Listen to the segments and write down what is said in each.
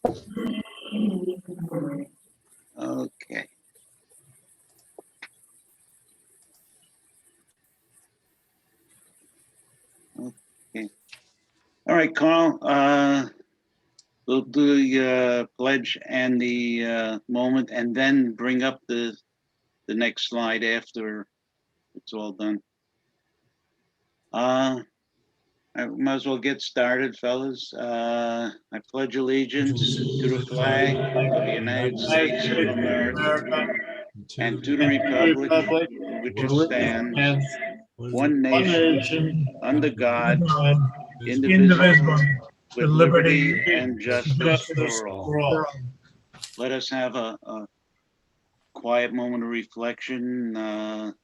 Okay. Okay. All right, Carl. We'll do the pledge and the moment, and then bring up the next slide after it's all done. I might as well get started, fellas. I pledge allegiance to the flag of the United States of America and to the republic for which it stands, one nation, under God, indivisible, with liberty and justice for all. Let us have a quiet moment of reflection.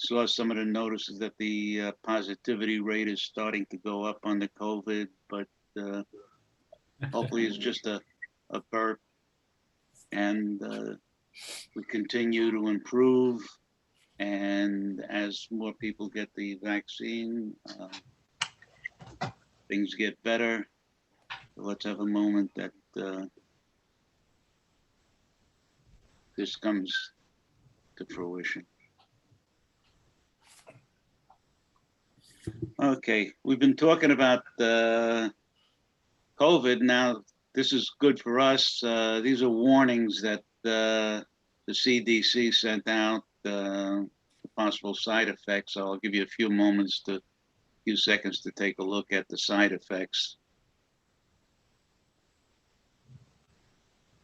Saw some of the notices that the positivity rate is starting to go up on the COVID, but hopefully it's just a burp, and we continue to improve. And as more people get the vaccine, things get better. Let's have a moment that this comes to fruition. Okay, we've been talking about COVID. Now, this is good for us. These are warnings that the CDC sent out, possible side effects. So I'll give you a few seconds to take a look at the side effects.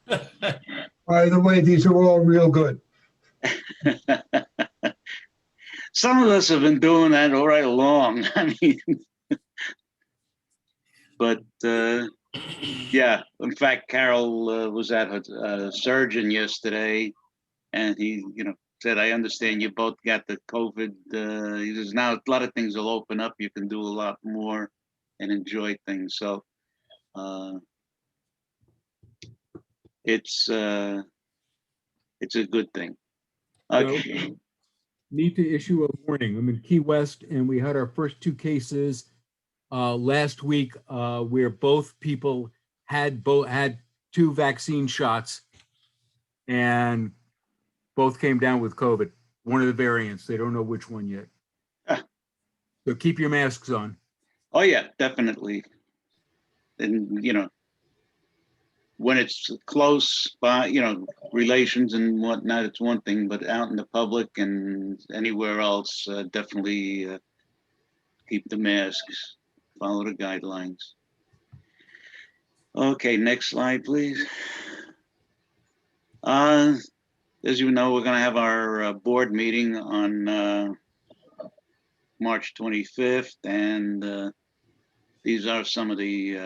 By the way, these are all real good. Some of us have been doing that all right along. I mean, but yeah, in fact, Carol was at her surgeon yesterday, and he, said, I understand you both got the COVID. He says, now a lot of things will open up. You can do a lot more and enjoy things. So it's a good thing. Okay. Need to issue a warning. I'm in Key West, and we had our first two cases last week, where both people had two vaccine shots, and both came down with COVID. One of the variants. They don't know which one yet. So keep your masks on. Oh yeah, definitely. And when it's close by, relations and whatnot, it's one thing, but out in the public and anywhere else, definitely keep the masks, follow the guidelines. Okay, next slide, please. As you know, we're going to have our board meeting on March 25th, and these are some of the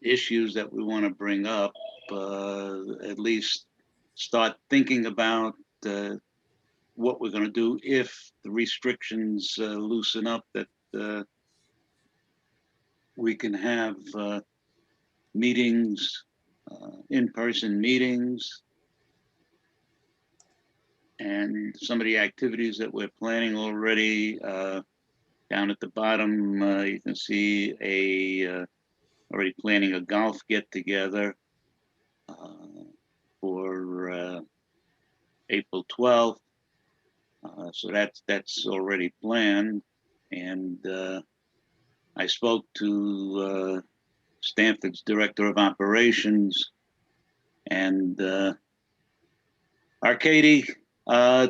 issues that we want to bring up, at least start thinking about what we're going to do if the restrictions loosen up, that we can have meetings, in-person meetings, and some of the activities that we're planning already. Down at the bottom, you can see already planning a golf get-together for April 12th. So that's already planned. And I spoke to Stamford's director of operations, and Arcady,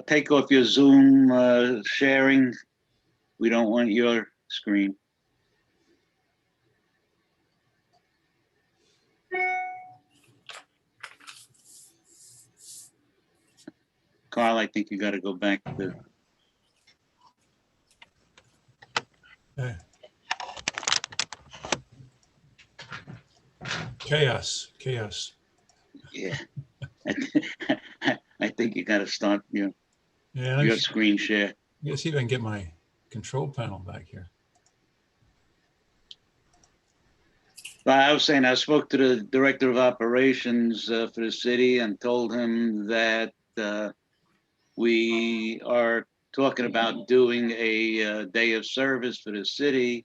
take off your Zoom sharing. We don't want your screen. Carl, I think you got to go back to. Chaos. Yeah. I think you got to start your Yeah, screen share. let's see if I can get my control panel back here. But I was saying, I spoke to the director of operations for the city and told him that we are talking about doing a day of service for the city,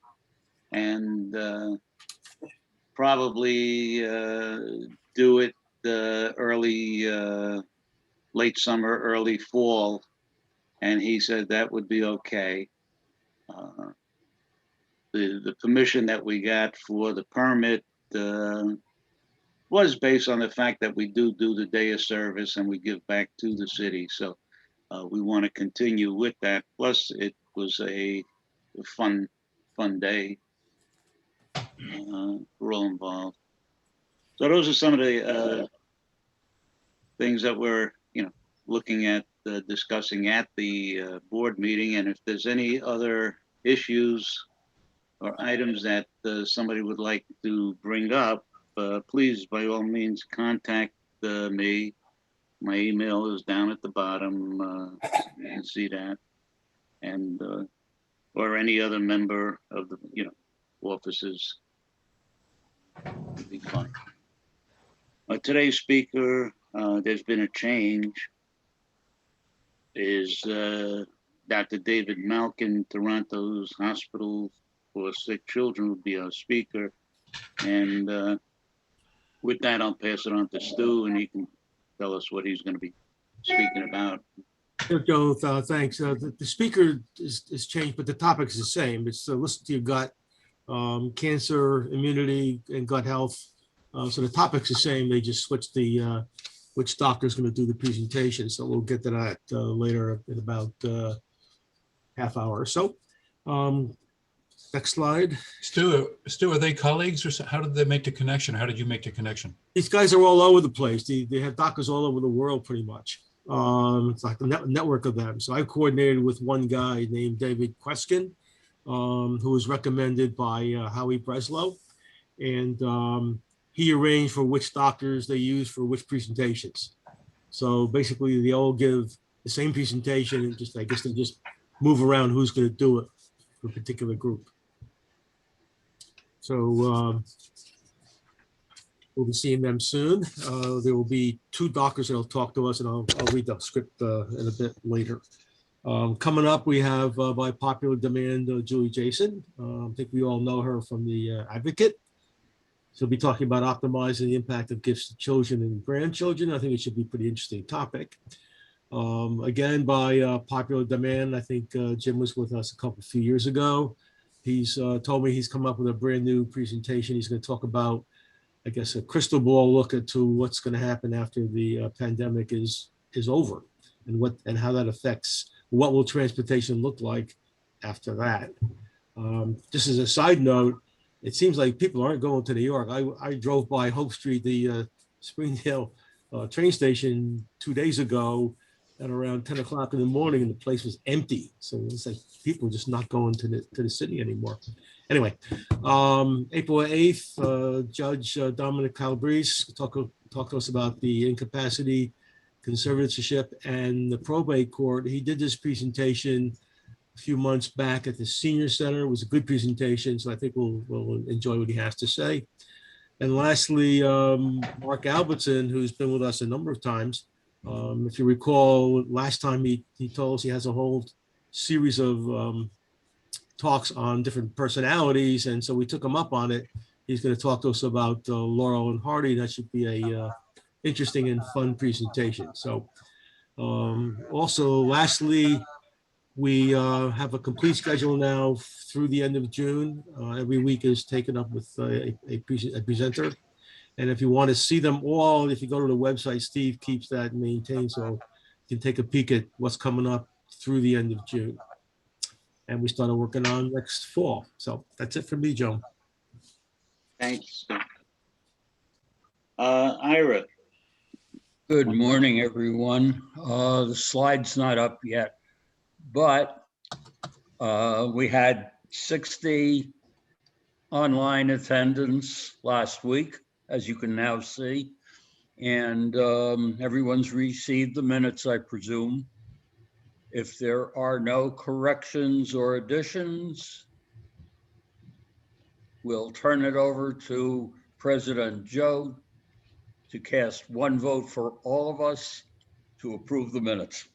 and probably do it late summer, early fall. And he said that would be okay. The permission that we got for the permit was based on the fact that we do the day of service and we give back to the city. So we want to continue with that. Plus, it was a fun day for all involved. So those are some of the things that we're, looking at discussing at the board meeting. And if there's any other issues or items that somebody would like to bring up, please, by all means, contact me. My email is down at the bottom. You can see that. And, or any other member of the, offices. It'd be fine. Today's speaker, there's been a change, is Dr. David Malkin, Toronto's Hospital for Sick Children, will be our speaker. And with that, I'll pass it on to Stu, and he can tell us what he's going to be speaking about. Joe, thanks. The speaker is changed, but the topic is the same. It's listen to your gut, cancer, immunity, and gut health. So the topic's the same. They just switched the which doctor's going to do the presentation. So we'll get to that later in about half hour or so. Next slide. Stu, are they colleagues, or how did they make the connection? How did you make the connection? These guys are all over the place. They have doctors all over the world, pretty much. It's like a network of them. So I coordinated with one guy named David Queskin, who was recommended by Howie Breslow. And he arranged for which doctors they use for which presentations. So basically they all give the same presentation, and I guess they just move around who's going to do it for a particular group. So we'll be seeing them soon. There will be two doctors that will talk to us, and I'll read the script in a bit later. Coming up, we have by popular demand, Julie Jason. I think we all know her from the Advocate. She'll be talking about optimizing the impact of gifts to children and grandchildren. I think it should be a pretty interesting topic. Again, by popular demand, I think Jim was with us a few years ago. He's told me he's come up with a brand new presentation. He's going to talk about, I guess, a crystal ball look into what's going to happen after the pandemic is over, and how that affects what will transportation look like after that. Just as a side note, it seems like people aren't going to New York. I drove by Hope Street, the Springdale train station 2 days ago at around 10 o'clock in the morning, and the place was empty. So it's like people are just not going to the city anymore. Anyway, April 8th, Judge Dominic Calabrese talk to us about the incapacity, conservatorship, and the probate court. He did this presentation a few months back at the Senior Center. It was a good presentation, so I think we'll enjoy what he has to say. And lastly, Mark Albertson, who's been with us a number of times. If you recall, last time he told us he has a whole series of talks on different personalities, and so we took him up on it. He's going to talk to us about Laurel and Hardy. That should be a interesting and fun presentation. So also, lastly, we have a complete schedule now through the end of June. Every week is taken up with a presenter. And if you want to see them all, if you go to the website, Steve keeps that maintained, so you can take a peek at what's coming up through the end of June. And we started working on next fall. So that's it for me, Joe. Thanks. Ira. Good morning, everyone. The slide's not up yet, but we had 60 online attendance last week, as you can now see, and everyone's received the minutes, I presume. If there are no corrections or additions, we'll turn it over to President Joe to cast one vote for all of us to approve the minutes.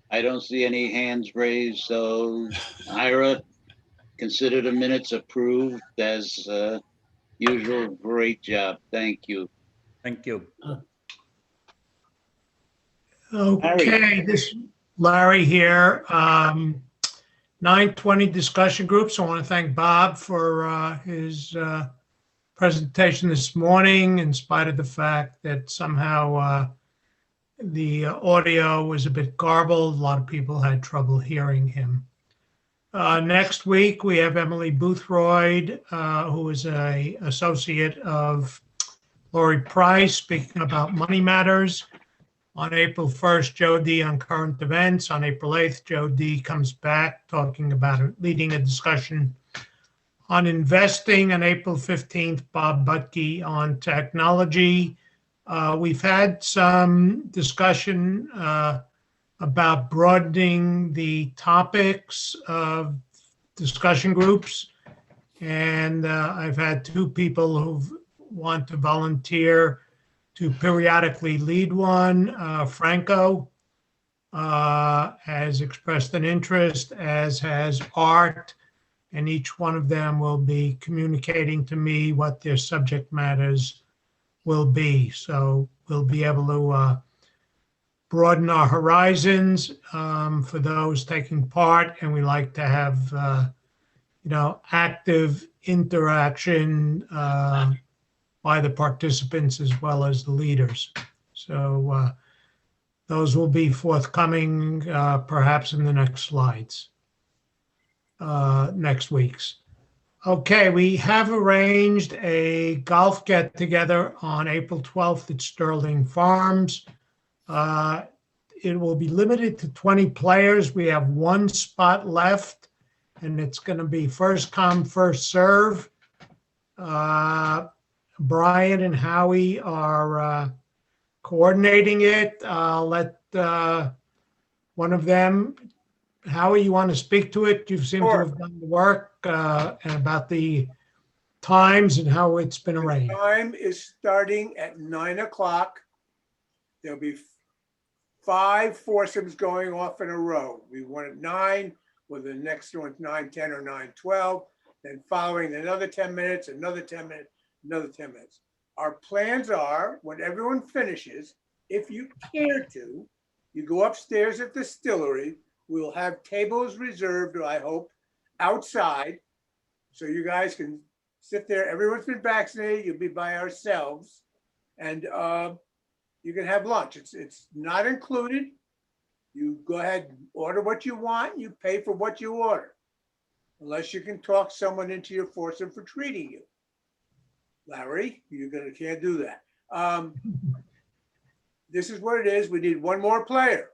I don't see any hands raised, so Ira, consider the minutes approved as usual. Great job. Thank you. Thank you. Okay, this Larry here. 9:20 discussion groups. I want to thank Bob for his presentation this morning, in spite of the fact that somehow the audio was a bit garbled. A lot of people had trouble hearing him. Next week, we have Emily Boothroyd, who is an associate of Lori Price, speaking about money matters. On April 1st, Joe D on current events. On April 8th, Joe D comes back talking about leading a discussion on investing. On April 15th, Bob Butke on technology. We've had some discussion about broadening the topics of discussion groups. And I've had two people who want to volunteer to periodically lead one. Franco has expressed an interest, as has Art, and each one of them will be communicating to me what their subject matters will be. So we'll be able to broaden our horizons for those taking part, and we like to have active interaction by the participants as well as the leaders. So those will be forthcoming perhaps in the next slides, next week's. Okay, we have arranged a golf get-together on April 12th at Sterling Farms. It will be limited to 20 players. We have one spot left, and it's going to be first come, first serve. Brian and Howie are coordinating it. I'll let one of them, Howie, you want to speak to it? You seem to have done the work and about the times and how it's been arranged. Time is starting at 9 o'clock. There'll be 5 foursomes going off in a row. We won at 9, with the next one's 9:10 or 9:12. Then following another 10 minutes, another 10 minutes, another 10 minutes. Our plans are, when everyone finishes, if you care to, you go upstairs at the distillery. We'll have tables reserved, I hope, outside, so you guys can sit there. Everyone's been vaccinated. You'll be by ourselves, and you can have lunch. It's not included. You go ahead and order what you want. You pay for what you order, unless you can talk someone into your foursome for treating you. Larry, can't do that. This is what it is. We need one more player.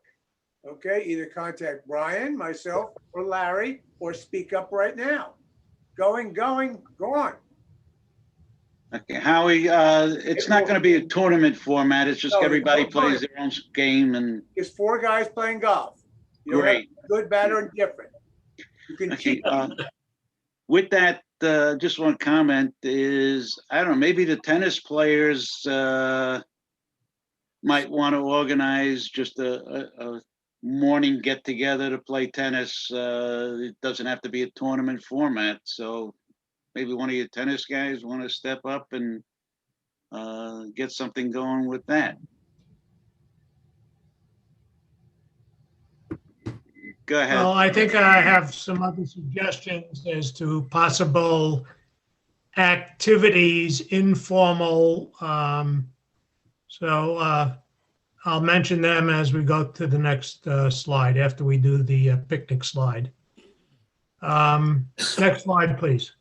Okay, either contact Brian, myself, or Larry, or speak up right now. Go on. Okay, Howie, it's not going to be a tournament format. It's just No, everybody it's not. plays their own game and It's 4 guys playing golf. You don't have great. good, bad, or indifferent. You can Okay, cheat. with that, just one comment is, I don't know, maybe the tennis players might want to organize just a morning get together to play tennis. It doesn't have to be a tournament format. So maybe one of your tennis guys want to step up and get something going with that. Go ahead. Well, I think I have some other suggestions as to possible activities, informal. So I'll mention them as we go to the next slide, after we do the picnic slide. Next slide, please.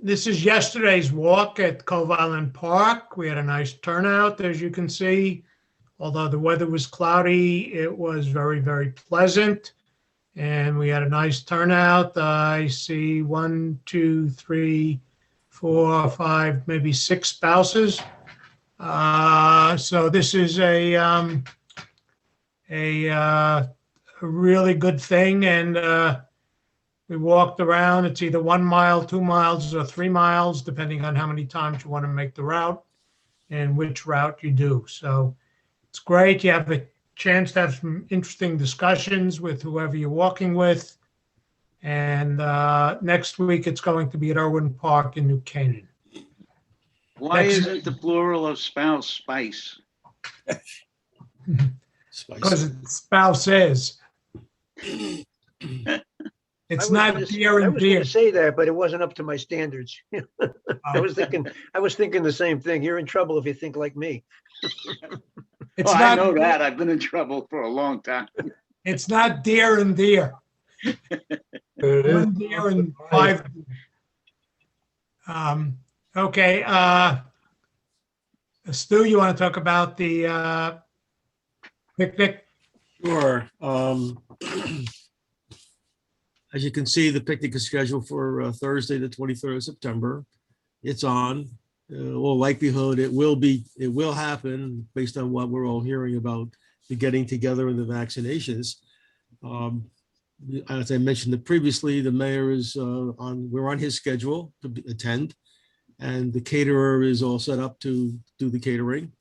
This is yesterday's walk at Cove Island Park. We had a nice turnout, as you can see. Although the weather was cloudy, it was very, very pleasant. And we had a nice turnout. I see 1, 2, 3, 4, 5, maybe 6 spouses. So this is a really good thing. And we walked around. It's either 1 mile, 2 miles, or 3 miles, depending on how many times you want to make the route and which route you do. So it's great. You have a chance to have some interesting discussions with whoever you're walking with. And next week, it's going to be at Irwin Park in New Canaan. Why Next- isn't the plural of spouse spice? Because it's spouses. It's not dear I and was going dear. to say that, but it wasn't up to my standards. I was thinking the same thing. You're in trouble if you think like me. It's Oh, I know not, that. I've been in trouble for a long time. it's not dear and dear. It is. One deer and 5 deer. Okay, Stu, you want to talk about the picnic? Sure. As you can see, the picnic is scheduled for Thursday, the 23rd of September. It's on. All likelihood, it will happen based on what we're all hearing about the getting together and the vaccinations. As I mentioned previously, the mayor is we're on his schedule to attend, and the caterer is all set up to do the catering.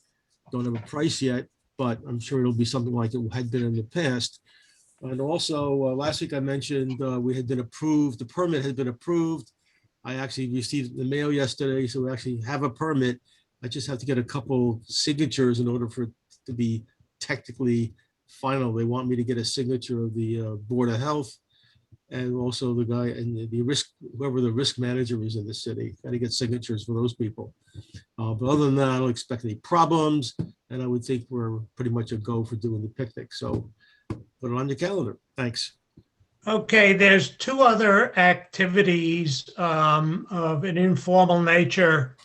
Don't have a price yet, but I'm sure it'll be something like it had been in the past. And also, last week I mentioned we had been approved, the permit had been approved. I actually received the mail yesterday, so we actually have a permit. I just have to get a couple signatures in order for it to be technically final. They want me to get a signature of the Board of Health and also the guy and the risk, whoever the risk manager is in the city. Got to get signatures for those people. But other than that, I don't expect any problems, and I would think we're pretty much a go for doing the picnic. So put it on your calendar. Thanks. Okay, there's 2 other activities of an informal nature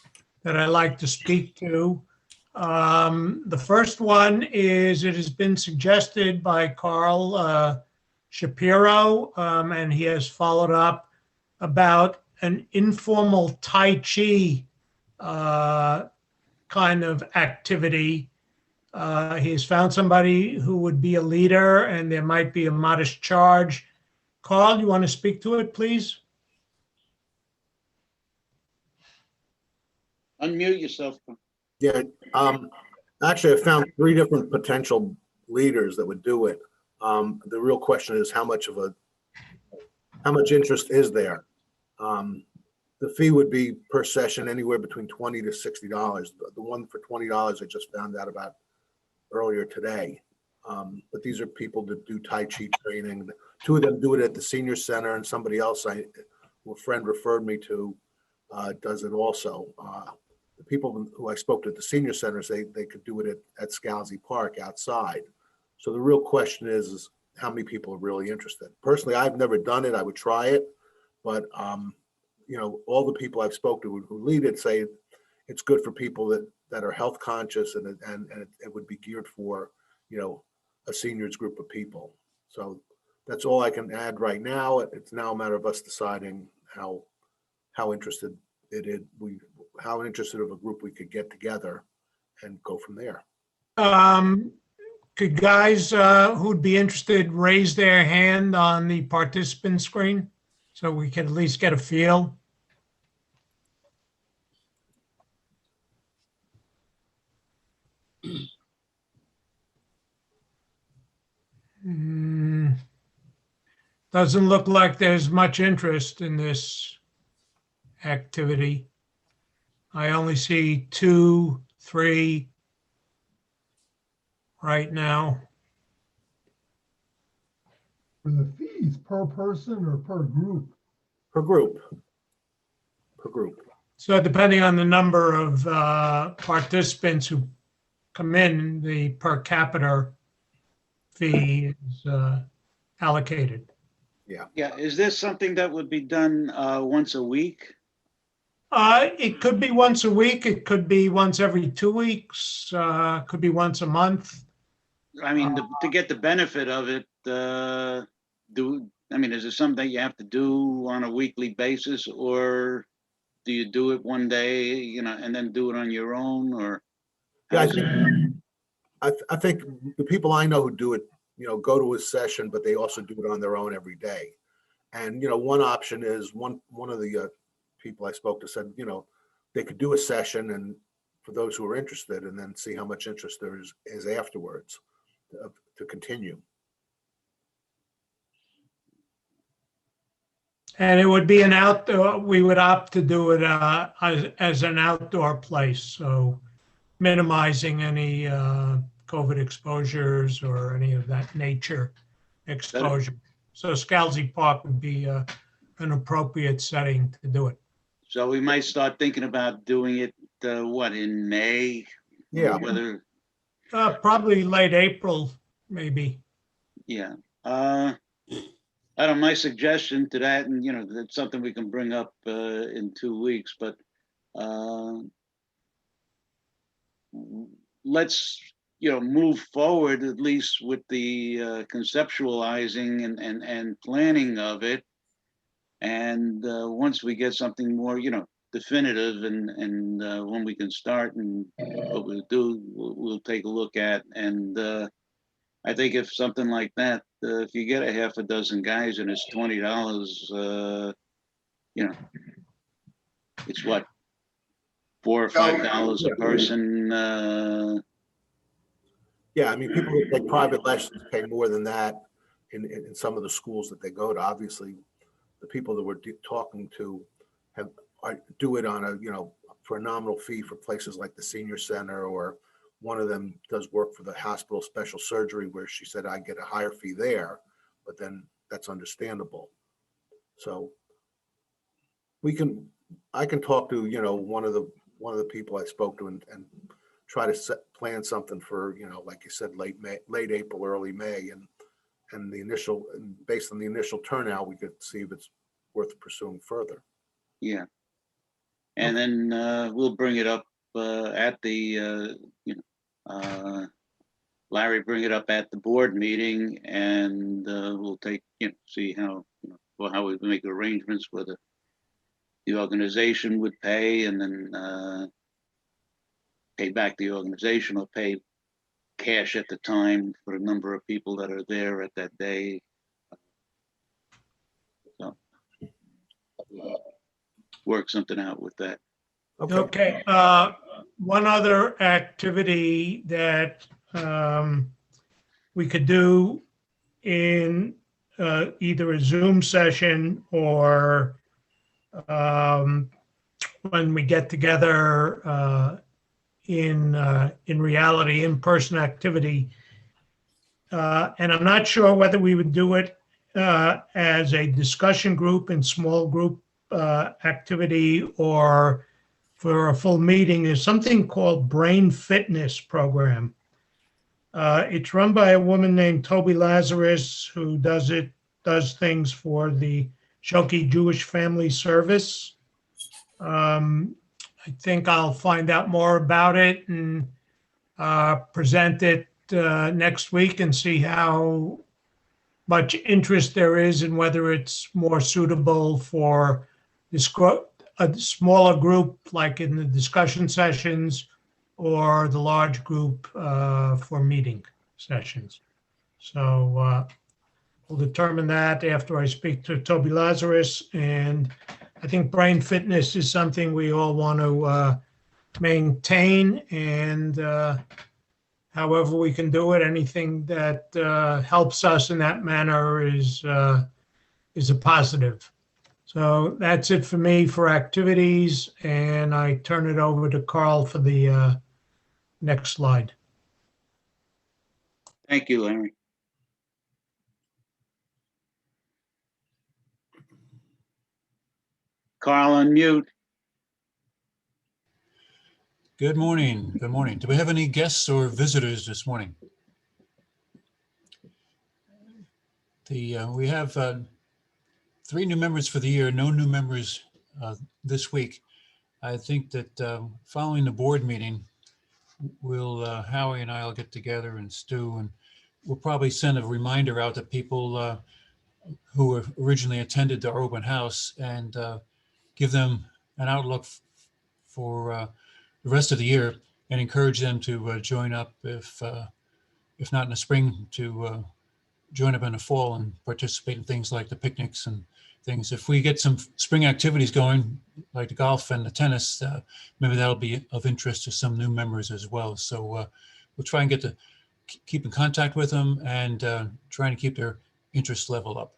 that I like to speak to. The first one is, it has been suggested by Carl Shapiro, and he has followed up about an informal Tai Chi kind of activity. He has found somebody who would be a leader, and there might be a modest charge. Carl, you want to speak to it, please? Unmute yourself. Yeah, actually, I found 3 different potential leaders that would do it. The real question is how much interest is there? The fee would be per session anywhere between $20 to $60. The one for $20 I just found out about earlier today. But these are people that do Tai Chi training. 2 of them do it at the senior center, and somebody else a friend referred me to does it also. The people who I spoke to at the senior centers, they could do it at Scalzi Park outside. So the real question is how many people are really interested. Personally, I've never done it. I would try it, but all the people I've spoken to who lead it say it's good for people that are health conscious, and it would be geared for a seniors group of people. So that's all I can add right now. It's now a matter of us deciding how interested how interested of a group we could get together and go from there. Could guys who'd be interested raise their hand on the participant screen so we can at least get a feel? Doesn't look like there's much interest in this activity. I only see 2, 3 right now. For the fees, per person or per group? Per group. Per group. So depending on the number of participants who come in, the per capita fee is allocated. Yeah, is this something that would be done once a week? It could be once a week. It could be once every 2 weeks. Could be once a month. I mean, to get the benefit of it, is it something you have to do on a weekly basis, or do you do it one day, and then do it on your own, or? Yeah, I think the people I know who do it, go to a session, but they also do it on their own every day. And, one option is one of the people I spoke to said, they could do a session and for those who are interested, and then see how much interest there is afterwards. to continue. And it would be an outdoor, we would opt to do it as an outdoor place, so minimizing any COVID exposures or any of that nature exposure. So Scalzi Park would be an appropriate setting to do it. So we might start thinking about doing it, what, in May? Yeah. Whether, Probably late April, maybe. yeah. I don't know, my suggestion to that, and that's something we can bring up in 2 weeks, but let's, move forward at least with the conceptualizing and planning of it. And once we get something more, definitive and when we can start and what we'll do, we'll take a look at. And I think if something like that, if you get a half a dozen guys and it's $20, it's what, $4 or $5 a person. Yeah, I mean, people who take private lessons pay more than that in some of the schools that they go to. Obviously, the people that we're talking to do it on a, for a nominal fee for places like the senior center, or one of them does work for the hospital special surgery where she said I get a higher fee there, but then that's understandable. So I can talk to, one of the people I spoke to and try to plan something for, like you said, late April, early May, and based on the initial turnout, we could see if it's worth pursuing further. Yeah. And then we'll bring it up at the, Larry, bring it up at the board meeting, and we'll take, see how, how we make arrangements, whether the organization would pay and then pay back the organization, or pay cash at the time for the number of people that are there at that day. So work something out with that. Okay. One other activity that we could do in either a Zoom session or when we get together in reality, in-person activity. And I'm not sure whether we would do it as a discussion group and small group activity or for a full meeting. Is something called Brain Fitness Program. It's run by a woman named Toby Lazarus, who does things for the Shoki Jewish Family Service. I think I'll find out more about it and present it next week and see how much interest there is and whether it's more suitable for a smaller group, like in the discussion sessions, or the large group for meeting sessions. So we'll determine that after I speak to Toby Lazarus. And I think brain fitness is something we all want to maintain, and however we can do it, anything that helps us in that manner is a positive. So that's it for me for activities, and I turn it over to Carl for the next slide. Thank you, Larry. Carl, unmute. Good morning. Good morning. Do we have any guests or visitors this morning? We have 3 new members for the year, no new members this week. I think that following the board meeting, Howie and I will get together, and Stu, and we'll probably send a reminder out to people who originally attended our open house, and give them an outlook for the rest of the year, and encourage them to join up if not in the spring, to join up in the fall and participate in things like the picnics and things. If we get some spring activities going, like the golf and the tennis, maybe that'll be of interest to some new members as well. So we'll try and get keep in contact with them and trying to keep their interest level up.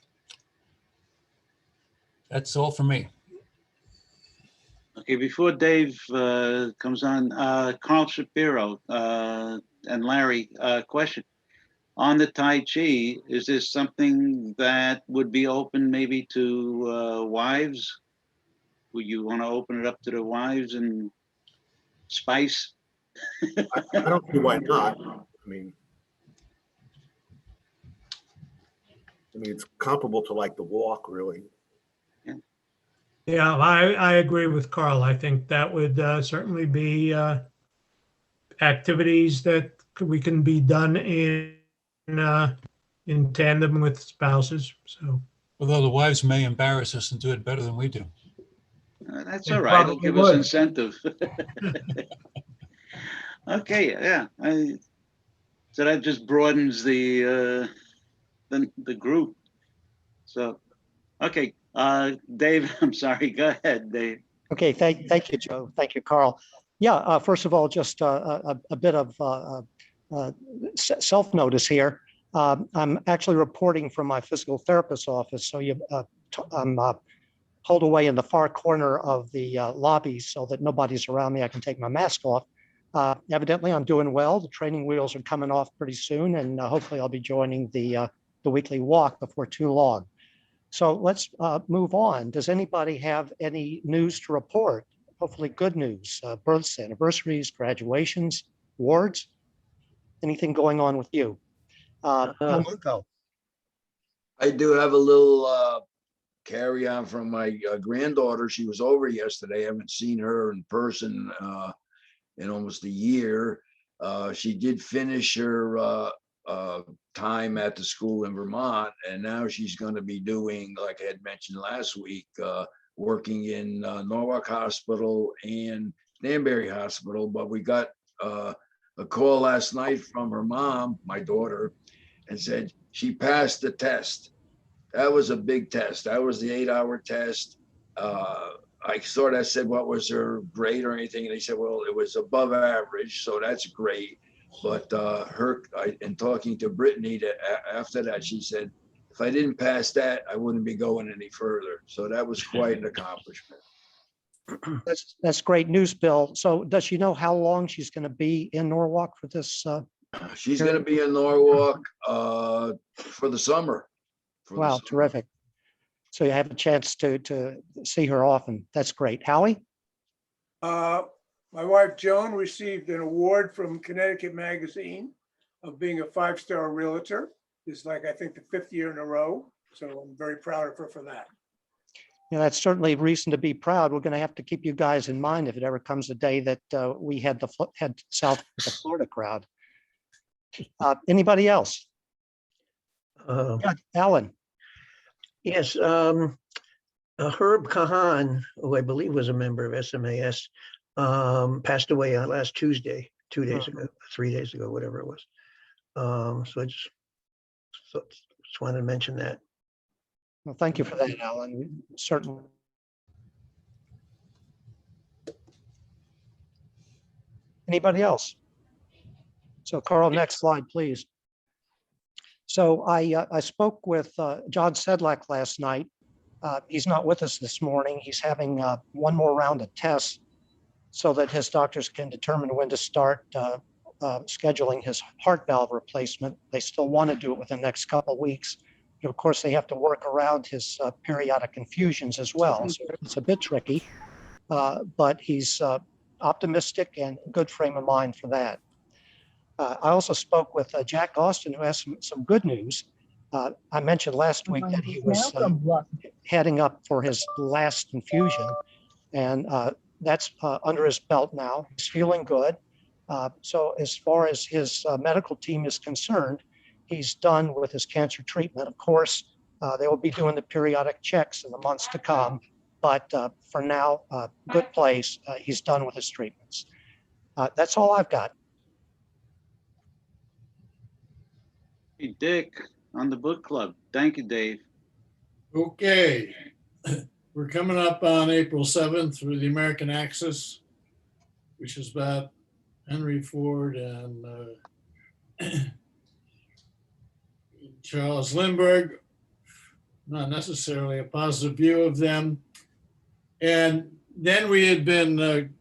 That's all for me. Okay, before Dave comes on, Carl Shapiro and Larry, question. On the Tai Chi, is this something that would be open maybe to wives? Would you want to open it up to the wives and spice? I don't see why not. It's comparable to like the walk, really. Yeah, I agree with Carl. I think that would certainly be activities that we can be done in tandem with spouses. So Although the wives may embarrass us and do it better than we do. That's They all right. It'll probably give us would. incentive. Okay, yeah. So that just broadens the group. So, okay, Dave, I'm sorry. Go ahead, Dave. Okay, thank you, Joe. Thank you, Carl. Yeah, first of all, just a bit of self-notice here. I'm actually reporting from my physical therapist's office, so I'm pulled away in the far corner of the lobby so that nobody's around me. I can take my mask off. Evidently, I'm doing well. The training wheels are coming off pretty soon, and hopefully I'll be joining the weekly walk before too long. So let's move on. Does anybody have any news to report? Hopefully good news, births, anniversaries, graduations, awards, anything going on with you? Marco. I do have a little carry on from my granddaughter. She was over yesterday. I haven't seen her in person in almost a year. She did finish her time at the school in Vermont, and now she's going to be doing, like I had mentioned last week, working in Norwalk Hospital and Danbury Hospital. But we got a call last night from her mom, my daughter, and said she passed the test. That was a big test. That was the 8-hour test. I sort of said, what was her grade or anything? And they said, well, it was above average, so that's great. But in talking to Brittany after that, she said, if I didn't pass that, I wouldn't be going any further. So that was quite an accomplishment. That's great news, Bill. So does she know how long she's going to be in Norwalk for this? She's going to be in Norwalk for the summer. Wow, terrific. So you have a chance to see her often. That's great. Howie? My wife, Joan, received an award from Connecticut Magazine of being a 5-star realtor. It's like, I think, the 5th year in a row. So I'm very proud of her for that. Yeah, that's certainly reason to be proud. We're going to have to keep you guys in mind if it ever comes a day that we head south with the Florida crowd. Anybody else? Yeah, Alan. Yes, Herb Kahan, who I believe was a member of SMAS, passed away on last Tuesday, 2 days ago, 3 days ago, whatever it was. So I just wanted to mention that. Well, thank you for that, Alan. Certainly. Anybody else? So Carl, next slide, please. So I spoke with John Sedlak last night. He's not with us this morning. He's having one more round of tests so that his doctors can determine when to start scheduling his heart valve replacement. They still want to do it within the next couple of weeks. Of course, they have to work around his periodic infusions as well. So it's a bit tricky, but he's optimistic and good frame of mind for that. I also spoke with Jack Austin, who has some good news. I mentioned last week that he was heading up for his last infusion, and that's under his belt now. He's feeling good. So as far as his medical team is concerned, he's done with his cancer treatment. Of course, they will be doing the periodic checks in the months to come, but for now, good place. He's done with his treatments. That's all I've got. Hey, Dick, on the book club. Thank you, Dave. Okay. We're coming up on April 7th through the American Axis, which is about Henry Ford and Charles Lindbergh, not necessarily a positive view of them. And then we had been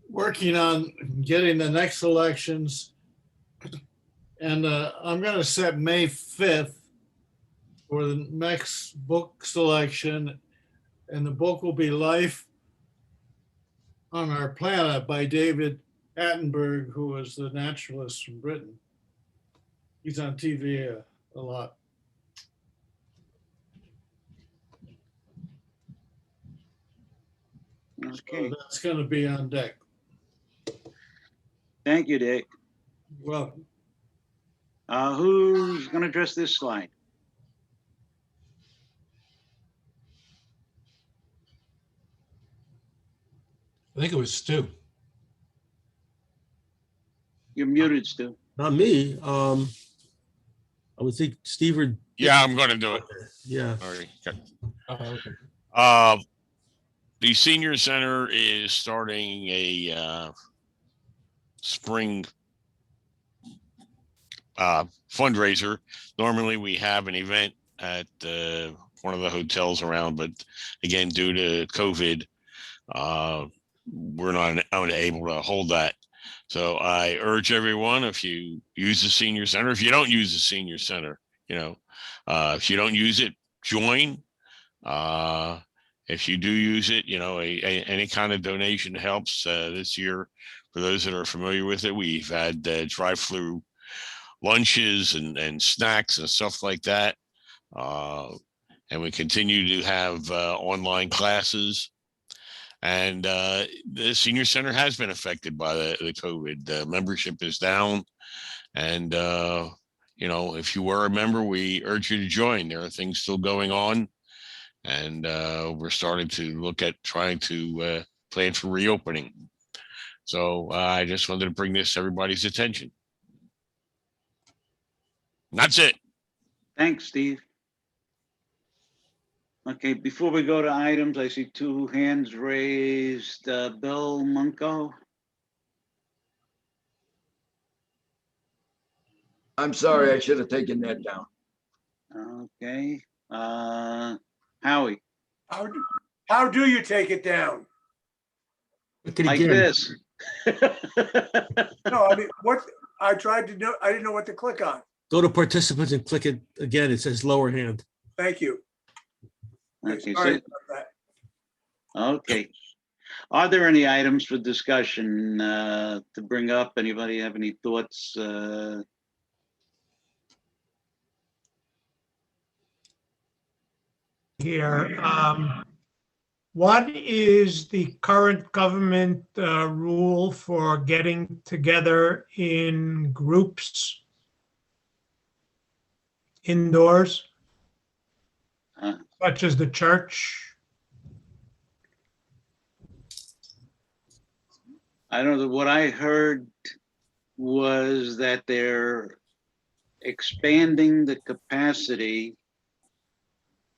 working on getting the next elections. And I'm going to set May 5th for the next book selection. And the book will be Life on Our Planet by David Attenborough, who was the naturalist from Britain. He's on TV a lot. Okay, So that's going to be on deck. thank you, Dick. Welcome. Who's gonna address this slide? I think it was Stu. You're muted, Stu. Not me. I would think Steve or. Yeah, I'm going to do it. Yeah. All right. Okay. Okay. The senior center is starting a spring fundraiser. Normally we have an event at one of the hotels around, but again, due to COVID, we're not able to hold that. So I urge everyone, if you use the senior center, if you don't use the senior center, if you don't use it, join. If you do use it, any kind of donation helps. This year, for those that are familiar with it, we've had drive-through lunches and snacks and stuff like that. And we continue to have online classes. And the senior center has been affected by the COVID. The membership is down. And, if you were a member, we urge you to join. There are things still going on. And we're starting to look at trying to plan for reopening. So I just wanted to bring this to everybody's attention. That's it. Thanks, Steve. Okay, before we go to items, I see two hands raised. Bill Munko. I'm sorry, I should have taken that down. Okay. Howie, How do you take it down? Click it like again. this. No, I mean, what, I tried to know, I didn't know what to click on. Go to participants and click it again. It says lower hand. Thank you. Okay, Sorry so, about that. okay. Are there any items for discussion to bring up? Anybody have any thoughts? Here, what is the current government rule for getting together in groups indoors, such as the church? I don't know, what I heard was that they're expanding the capacity,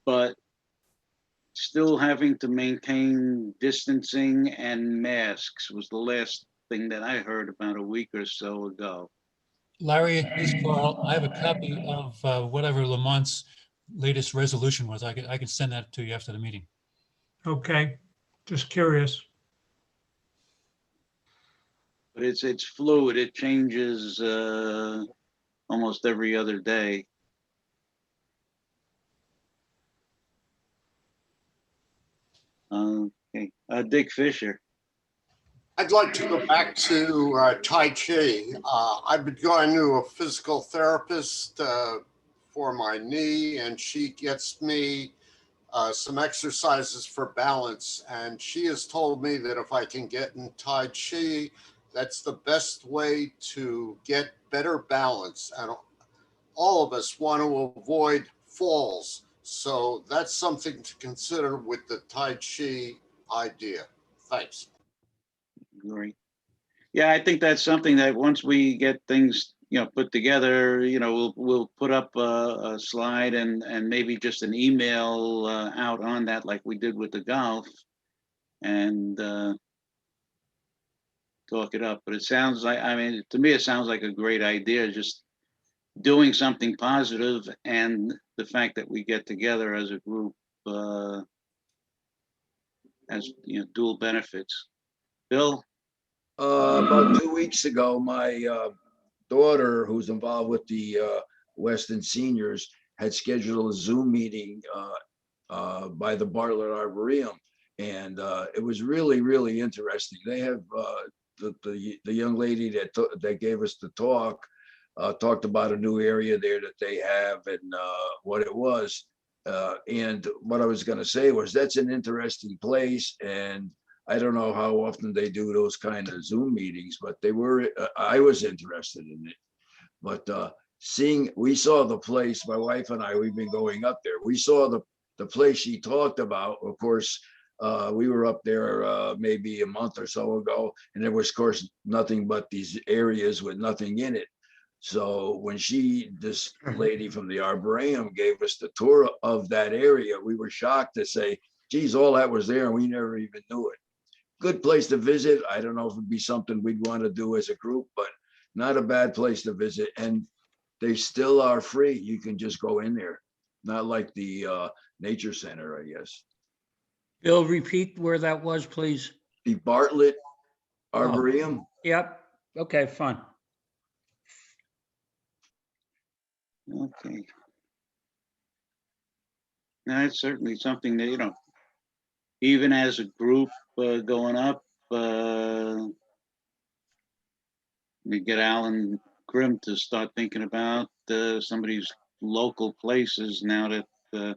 but still having to maintain distancing and masks was the last thing that I heard about a week or so ago. Larry, this is Carl. I have a copy of whatever Lamont's latest resolution was. I can send that to you after the meeting. Okay, just curious. But it's fluid, it changes almost every other day. Okay, Dick Fisher. I'd like to go back to Tai Chi. I've been going to a physical therapist for my knee, and she gets me some exercises for balance. And she has told me that if I can get in Tai Chi, that's the best way to get better balance. And all of us want to avoid falls. So that's something to consider with the Tai Chi idea. Thanks. Great. Yeah, I think that's something that once we get things, put together, we'll put up a slide and maybe just an email out on that, like we did with the golf, and talk it up. But it sounds like, to me, it sounds like a great idea. Just doing something positive, and the fact that we get together as a group has, you know, dual benefits. Bill? About 2 weeks ago, my daughter, who's involved with the Weston Seniors, had scheduled a Zoom meeting by the Bartlett Arboretum. And it was really, really interesting. They have the young lady that gave us the talk, talked about a new area there that they have and what it was. And what I was going to say was that's an interesting place. And I don't know how often they do those kind of Zoom meetings, but they were, I was interested in it. But we saw the place, my wife and I, we've been going up there. We saw the place she talked about. Of course, we were up there maybe a month or so ago, and there was, of course, nothing but these areas with nothing in it. So when this lady from the Arboretum gave us the tour of that area, we were shocked to say, geez, all that was there and we never even knew it. Good place to visit. I don't know if it'd be something we'd want to do as a group, but not a bad place to visit. And they still are free. You can just go in there. Not like the nature center, I guess. Bill, repeat where that was, please. The Bartlett Arboretum. Yep. Okay, fine. Okay. Now, it's certainly something that, you know, even as a group going up, we get Alan Grimm to start thinking about some of these local places now that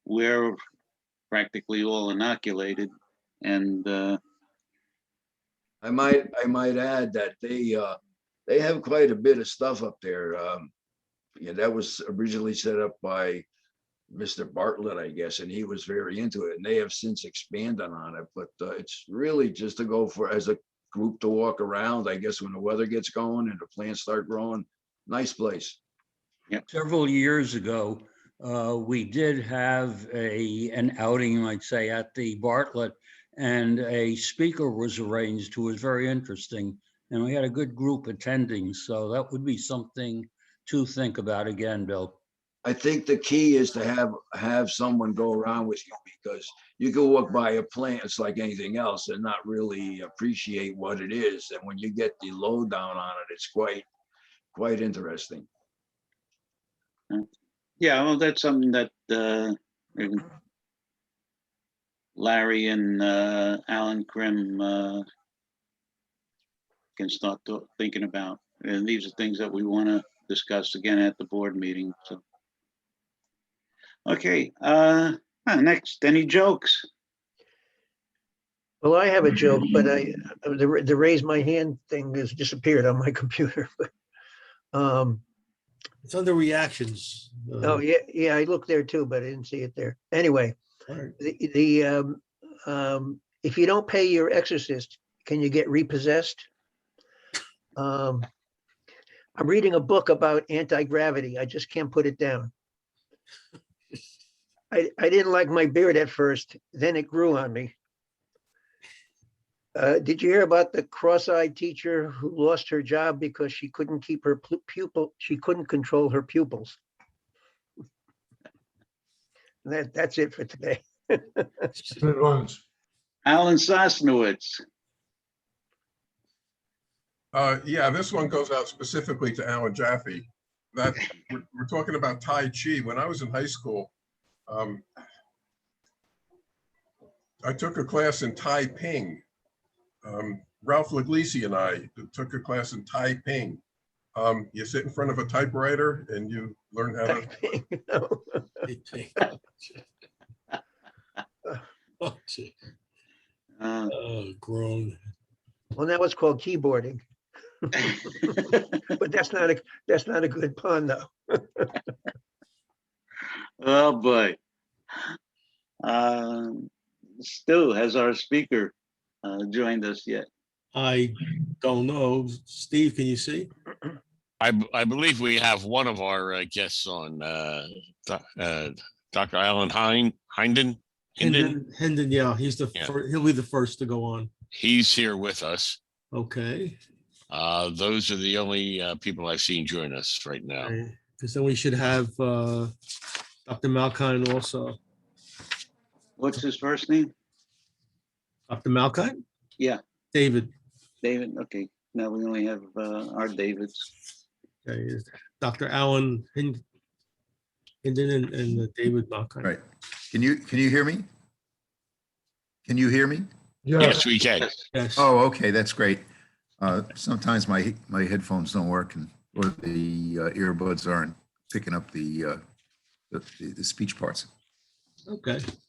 we're practically all inoculated. And I might add that they have quite a bit of stuff up there. Yeah, that was originally set up by Mr. Bartlett, I guess, and he was very into it. And they have since expanded on it, but it's really just to go for as a group to walk around, I guess, when the weather gets going and the plants start growing. Nice place. Yeah. Several years ago, we did have an outing, you might say, at the Bartlett, and a speaker was arranged who was very interesting. And we had a good group attending. So that would be something to think about again, Bill. I think the key is to have someone go around with you, because you can walk by a plant, it's like anything else, and not really appreciate what it is. And when you get the lowdown on it, it's quite interesting. yeah, well, that's something that Larry and Alan Grimm can start thinking about. And these are things that we want to discuss again at the board meeting. So, okay, next, any jokes? Well, I have a joke, but the raise my hand thing has disappeared on my computer. It's under reactions. Oh, yeah, I looked there too, but I didn't see it there. Anyway, Right. if you don't pay your exorcist, can you get repossessed? I'm reading a book about anti-gravity. I just can't put it down. I didn't like my beard at first, then it grew on me. Did you hear about the cross-eyed teacher who lost her job because she couldn't keep her she couldn't control her pupils? That's it for today. Good ones. Alan Sosnowitz. Yeah, this one goes out specifically to Alan Jaffe. That we're talking about Tai Chi. When I was in high school, I took a class in Taiping. Ralph Leglisi and I took a class in Taiping. You sit in front of a typewriter and you learn how to. Oh, grown. Well, that was called keyboarding. But that's not a good pun, though. Oh boy. Stu, has our speaker joined us yet? I don't know. Steve, can you see? I believe we have one of our guests on, Dr. Alan Hinden. Hendon, yeah, he'll be the first to go on. He's here with us. Okay. Those are the only people I've seen join us right now. Because then we should have Dr. Malkine also. What's his first name? Dr. Malkine? Yeah, David. David. Okay, now we only have our Davids. Okay, Dr. Allen Hinden and David Malkine. Right. Can you hear me? Can you hear me? Yes, we can. Yes. Oh, okay, that's great. Sometimes my headphones don't work or the earbuds aren't picking up the speech parts. Okay.